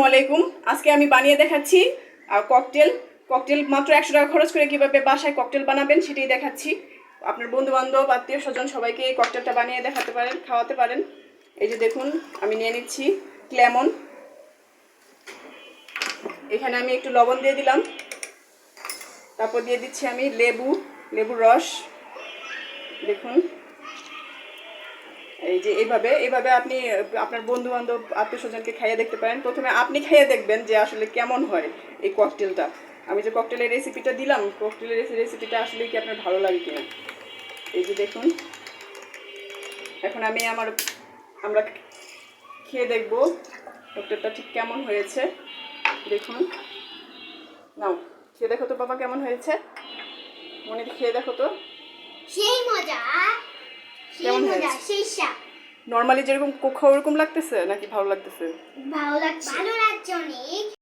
আসসালামাইকুম। আজকে আমি বানিয়ে দেখাচ্ছি ককটেল। ককটেল মাত্র 100 টাকা খরচ করে কিভাবে বাসায় ককটেল বানাবেন সেটাই দেখাচ্ছি। আপনার বন্ধু বান্ধব আত্মীয় স্বজন সবাইকে এই ককটেলটা বানিয়ে দেখাতে পারেন, খাওয়াতে পারেন। এই যে দেখুন, আমি নিয়ে নিচ্ছি লেমন। এখানে আমি একটু লবণ দিয়ে দিলাম। তারপর দিয়ে দিচ্ছি আমি লেবুর রস। দেখুন, এই যে এইভাবে আপনি আপনার বন্ধু বান্ধব আত্মীয় স্বজনকে খাইয়ে দেখতে পারেন। প্রথমে আপনি খাইয়ে দেখবেন যে আসলে কেমন হয় এই ককটেলটা। আমি যে ককটেলের রেসিপিটা দিলাম, ককটেলের রেসিপিটা আসলে কি আপনার ভালো লাগে কিনা। এই যে দেখুন, এখন আমরা খেয়ে দেখব ককটেলটা ঠিক কেমন হয়েছে। দেখুন, নাও খেয়ে দেখো তো বাবা, কেমন হয়েছে। মনে খেয়ে দেখো তো, সেই মজা, কেমন হয়েছে। সেই স্বাদ। নর্মালি যেরকম খাওয়া ওরকম লাগতেছে নাকি ভালো লাগতেছে? ভালো লাগছে, ভালো লাগছে অনেক।